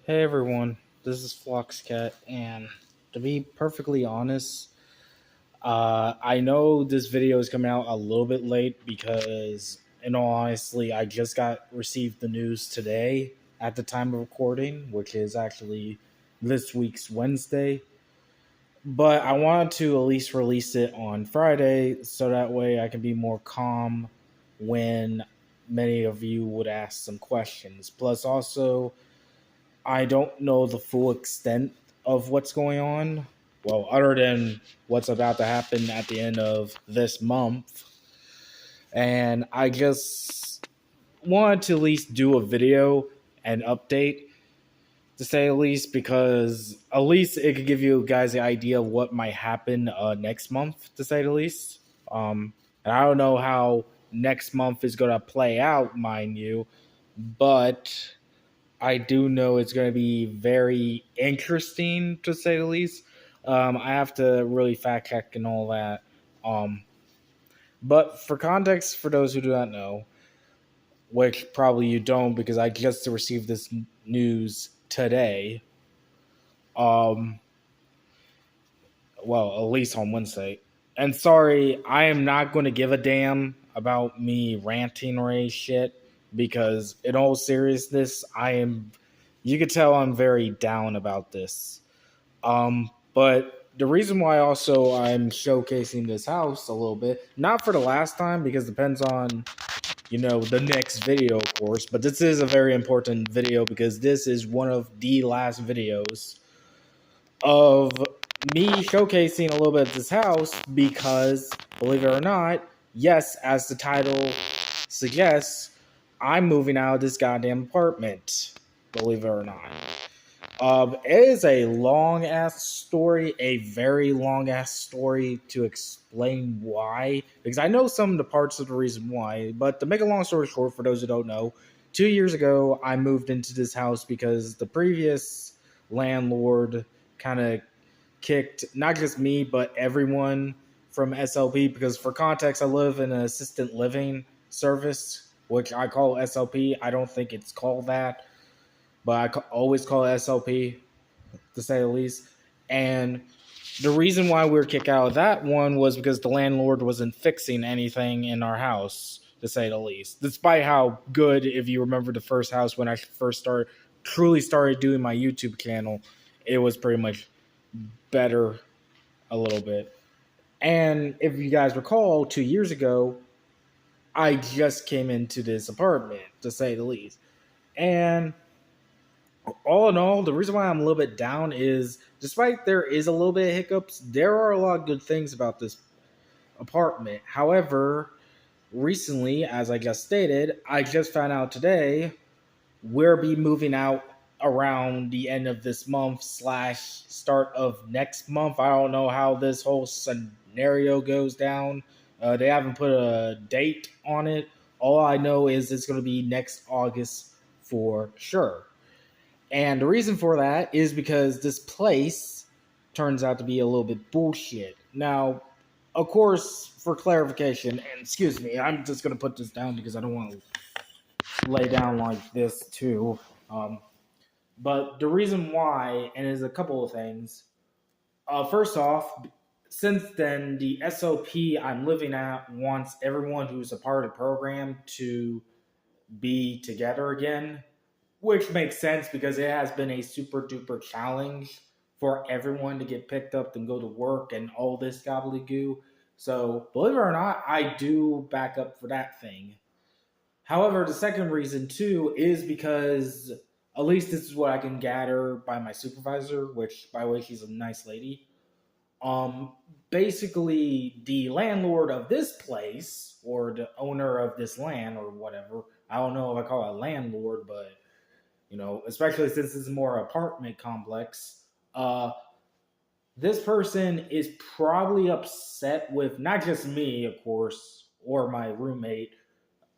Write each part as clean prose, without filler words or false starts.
Hey everyone, this is Floxcat, and to be perfectly honest, I know this video is coming out a little bit late because, in all honesty, I just got received the news today at the time of recording, which is actually this week's Wednesday. But I wanted to at least release it on Friday so that way I can be more calm when many of you would ask some questions. Plus, also, I don't know the full extent of what's going on. Well, other than what's about to happen at the end of this month. And I just wanted to at least do a video and update, to say at least, because at least it could give you guys the idea of what might happen next month, to say the least. And I don't know how next month is going to play out, mind you, but I do know it's going to be very interesting, to say the least. I have to really fact check and all that. Um, but for context, for those who do not know, which probably you don't because I just received this news today. Um, well, at least on Wednesday. And sorry, I am not going to give a damn about me ranting or any shit because, in all seriousness, I am. You could tell I'm very down about this. But the reason why also I'm showcasing this house a little bit, not for the last time because it depends on the next video, of course. But this is a very important video because this is one of the last videos of me showcasing a little bit of this house because, believe it or not, yes, as the title suggests, I'm moving out of this goddamn apartment. Believe it or not. It is a long ass story, a very long ass story to explain why. Because I know some of the parts of the reason why, but to make a long story short, for those who don't know, 2 years ago I moved into this house because the previous landlord kind of kicked not just me but everyone from SLP. Because for context, I live in an assistant living service, which I call SLP. I don't think it's called that, but always call it SLP, to say the least. And the reason why we were kicked out of that one was because the landlord wasn't fixing anything in our house, to say the least. Despite how good, if you remember the first house when I first truly started doing my YouTube channel, it was pretty much better a little bit. And if you guys recall, 2 years ago, I just came into this apartment, to say the least. And all in all, the reason why I'm a little bit down is despite there is a little bit of hiccups, there are a lot of good things about this apartment. However, recently, as I just stated, I just found out today we'll be moving out around the end of this month slash start of next month. I don't know how this whole scenario goes down. They haven't put a date on it. All I know is it's going to be next August for sure. And the reason for that is because this place turns out to be a little bit bullshit. Now, of course, for clarification, and excuse me, I'm just going to put this down because I don't want to lay down like this too. Um, but the reason why, and there's a couple of things. First off, since then, the SOP I'm living at wants everyone who's a part of the program to be together again, which makes sense because it has been a super duper challenge for everyone to get picked up and go to work and all this gobbledygoo. So, believe it or not, I do back up for that thing. However, the second reason too is because at least this is what I can gather by my supervisor, which by the way, she's a nice lady. Um, Basically, the landlord of this place or the owner of this land or whatever. I don't know if I call it landlord, but especially since it's more apartment complex. This person is probably upset with not just me, of course, or my roommate,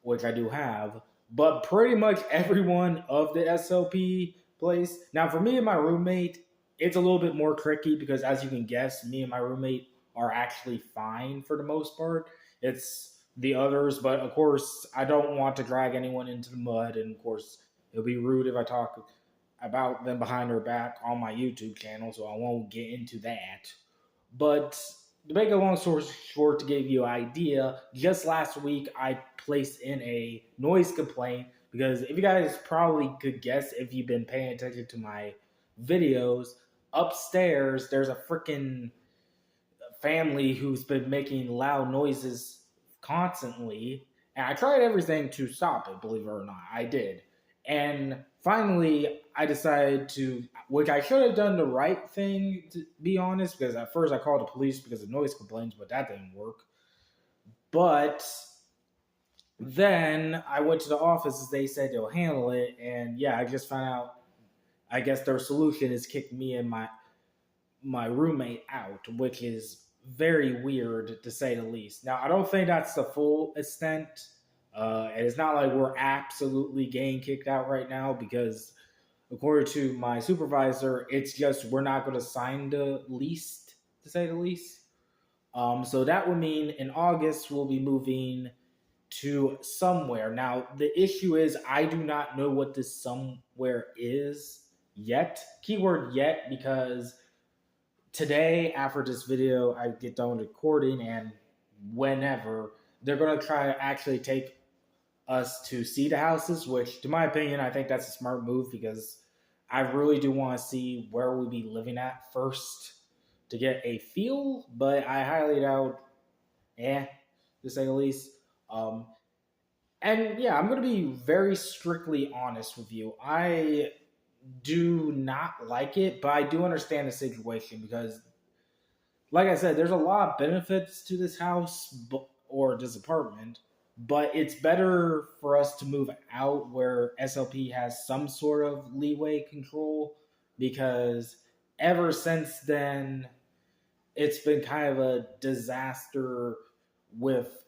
which I do have, but pretty much everyone of the SLP place. Now, for me and my roommate, it's a little bit more tricky because, as you can guess, me and my roommate are actually fine for the most part. It's the others, but of course, I don't want to drag anyone into the mud, and of course, it'll be rude if I talk about them behind their back on my YouTube channel, so I won't get into that. But to make a long story short, to give you an idea, just last week I placed in a noise complaint because if you guys probably could guess if you've been paying attention to my videos, upstairs there's a freaking family who's been making loud noises constantly. And I tried everything to stop it, believe it or not. I did. And finally, I decided to, which I should have done the right thing, to be honest, because at first I called the police because of noise complaints, but that didn't work. But then I went to the office as they said they'll handle it. And yeah, I just found out, I guess their solution is kick me and my roommate out, which is very weird to say the least. Now, I don't think that's the full extent. And it's not like we're absolutely getting kicked out right now because, according to my supervisor, it's just we're not going to sign the lease, to say the least. So that would mean in August we'll be moving to somewhere. Now, the issue is I do not know what this somewhere is yet. Keyword yet, because today, after this video, I get done recording, and whenever they're going to try to actually take us to see the houses, which, to my opinion, I think that's a smart move because I really do want to see where we'll be living at first to get a feel, but I highly doubt, to say the least. And yeah, I'm going to be very strictly honest with you. I do not like it, but I do understand the situation because, like I said, there's a lot of benefits to this house or this apartment, but it's better for us to move out where SLP has some sort of leeway control because ever since then, it's been kind of a disaster with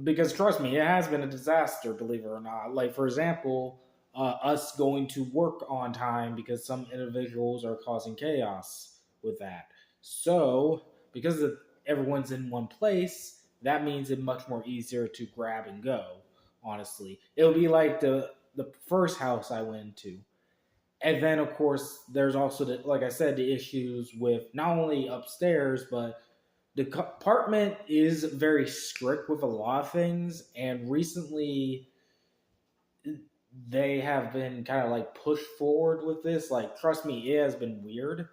because trust me, it has been a disaster, believe it or not. Like, for example, us going to work on time because some individuals are causing chaos with that. So, because everyone's in one place, that means it's much more easier to grab and go. Honestly, it'll be like the first house I went to, and then of course there's also like I said, the issues with not only upstairs but the apartment is very strict with a lot of things, and recently they have been kind of like pushed forward with this. Like, trust me, it has been weird.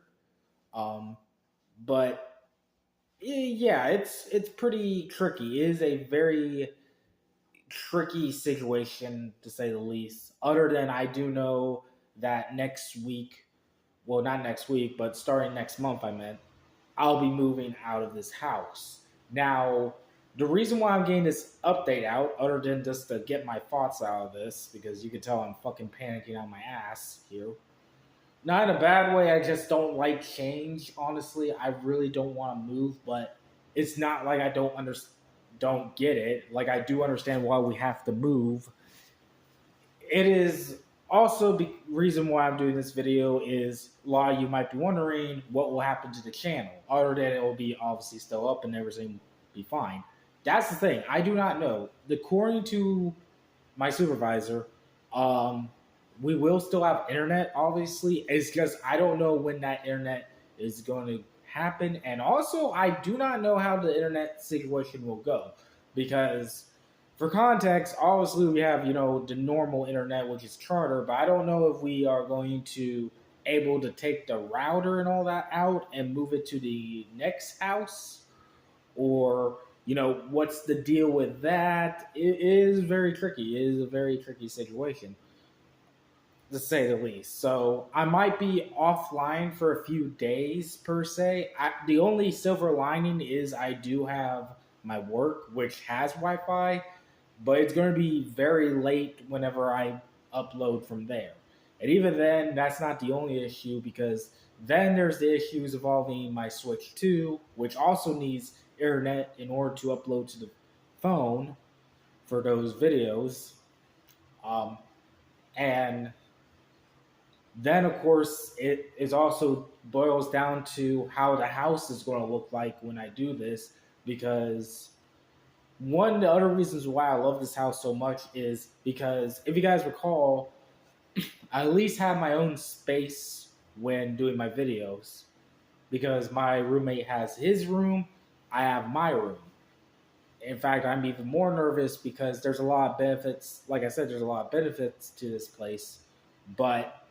Um, but yeah, it's pretty tricky. It is a very tricky situation to say the least. Other than I do know that next week, well, not next week, but starting next month, I meant I'll be moving out of this house. Now, the reason why I'm getting this update out, other than just to get my thoughts out of this, because you can tell I'm fucking panicking on my ass here. Not in a bad way, I just don't like change, honestly. I really don't want to move, but it's not like I don't get it. Like, I do understand why we have to move. It is also the reason why I'm doing this video is a lot of you might be wondering what will happen to the channel. Other than it will be obviously still up and everything will be fine. That's the thing. I do not know. According to my supervisor, we will still have internet, obviously. It's just I don't know when that internet is going to happen. And also, I do not know how the internet situation will go because for context, obviously we have, the normal internet, which is Charter, but I don't know if we are going to able to take the router and all that out and move it to the next house, or what's the deal with that. It is very tricky. It is a very tricky situation, to say the least. So I might be offline for a few days per se. The only silver lining is I do have my work, which has Wi-Fi, but it's going to be very late whenever I upload from there. And even then, that's not the only issue because then there's the issues involving my Switch 2, which also needs internet in order to upload to the phone for those videos. And then, of course, it is also boils down to how the house is going to look like when I do this because one of the other reasons why I love this house so much is because if you guys recall, I at least have my own space when doing my videos because my roommate has his room, I have my room. In fact, I'm even more nervous because there's a lot of benefits. Like I said, there's a lot of benefits to this place, but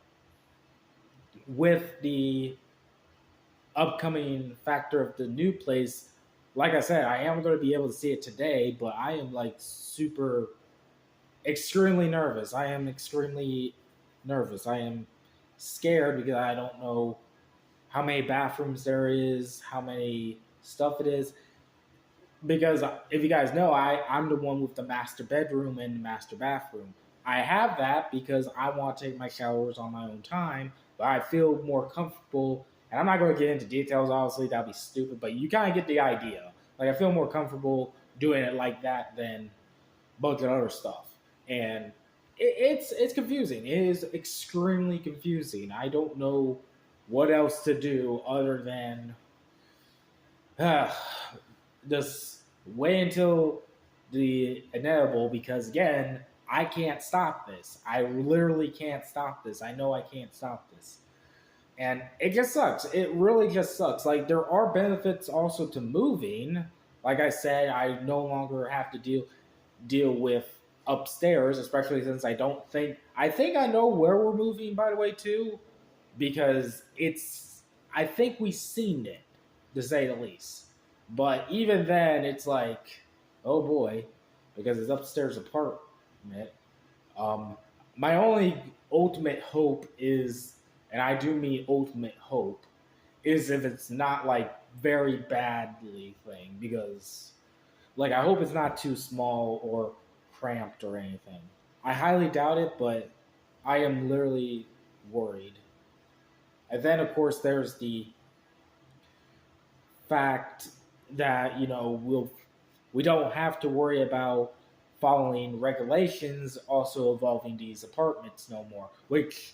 with the upcoming factor of the new place, like I said, I am going to be able to see it today, but I am like super, extremely nervous. I am extremely nervous. I am scared because I don't know how many bathrooms there is, how many stuff it is. Because if you guys know, I'm the one with the master bedroom and the master bathroom. I have that because I want to take my showers on my own time, but I feel more comfortable. And I'm not going to get into details, obviously, that'd be stupid, but you kind of get the idea. Like, I feel more comfortable doing it like that than a bunch of other stuff. And it's confusing. It is extremely confusing. I don't know what else to do other than just wait until the inevitable because again, I can't stop this. I literally can't stop this. I know I can't stop this. And it just sucks. It really just sucks. Like there are benefits also to moving. Like I said, I no longer have to deal with upstairs, especially since I think I know where we're moving by the way too, because I think we've seen it, to say the least. But even then, it's like, oh boy, because it's upstairs apartment. Um, my only ultimate hope is, and I do mean ultimate hope, is if it's not like very badly thing, because like I hope it's not too small or cramped or anything. I highly doubt it, but I am literally worried. And then of course there's the fact that we don't have to worry about following regulations also involving these apartments no more, which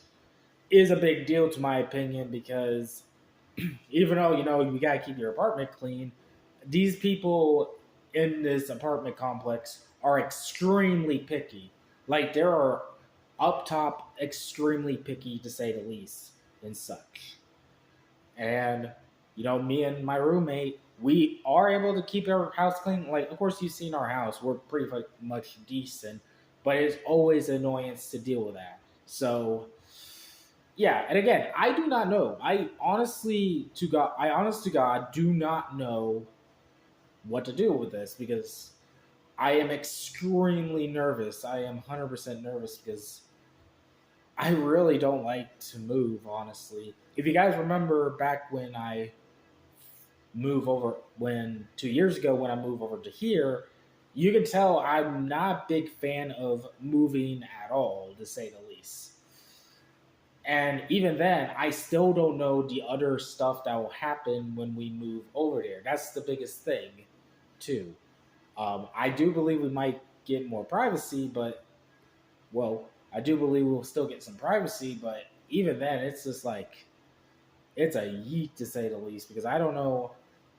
is a big deal to my opinion because even though you got to keep your apartment clean, these people in this apartment complex are extremely picky. Like there are up top extremely picky to say the least and such. And me and my roommate, we are able to keep our house clean. Like, of course, you've seen our house; we're pretty much decent, but it's always an annoyance to deal with that. So, yeah. And again, I do not know. I honest to God, do not know what to do with this because I am extremely nervous. I am 100% nervous because I really don't like to move, honestly. If you guys remember back when I move over, when 2 years ago when I moved over to here, you can tell I'm not a big fan of moving at all, to say the least. And even then, I still don't know the other stuff that will happen when we move over there. That's the biggest thing, too. I do believe we might get more privacy, but well, I do believe we'll still get some privacy, but even then, it's just like it's a yeet to say the least because I don't know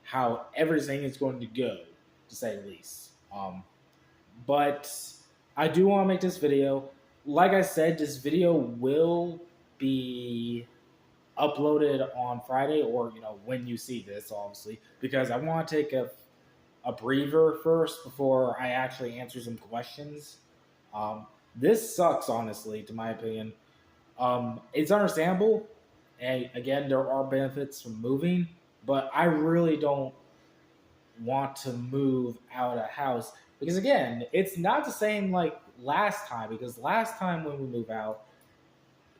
how everything is going to go, to say the least. But I do want to make this video. Like I said, this video will be uploaded on Friday, or when you see this, obviously, because I want to take a breather first before I actually answer some questions. This sucks, honestly, to my opinion. It's understandable. And again, there are benefits from moving, but I really don't want to move out of house because again, it's not the same like last time. Because last time when we move out,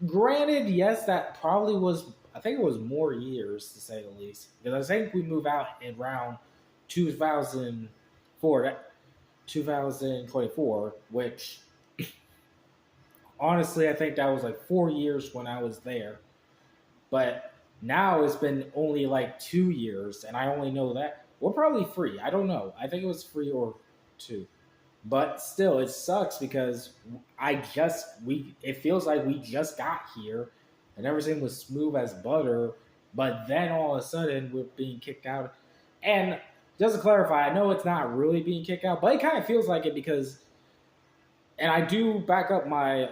granted, yes, that probably was. I think it was more years to say the least. Because I think we moved out in around 2004, 2024, which honestly, I think that was like 4 years when I was there. But now it's been only like 2 years, and I only know that we're probably free. I don't know. I think it was free or two, but still, it sucks because it feels like we just got here, and everything was smooth as butter. But then all of a sudden, we're being kicked out. And just to clarify, I know it's not really being kicked out, but it kind of feels like it because and I do back up my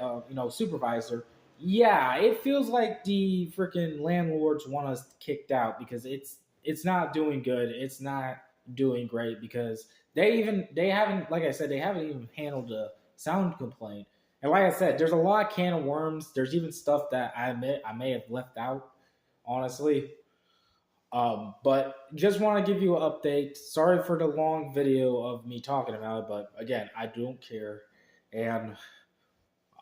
supervisor. Yeah, it feels like the freaking landlords want us kicked out because it's not doing good. It's not doing great because they haven't, like I said, they haven't even handled a sound complaint. And like I said, there's a lot of can of worms. There's even stuff that I admit I may have left out, honestly. But just want to give you an update. Sorry for the long video of me talking about it, but again, I don't care. And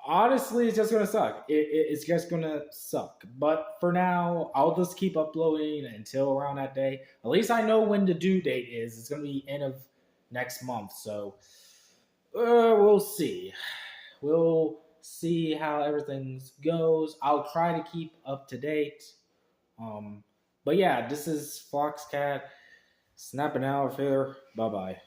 honestly, it's just gonna suck. It's just gonna suck. But for now, I'll just keep uploading until around that day. At least I know when the due date is. It's gonna be end of next month. So we'll see. We'll see how everything goes. I'll try to keep up to date. Um, but yeah, this is Foxcat snapping out of here. Bye bye.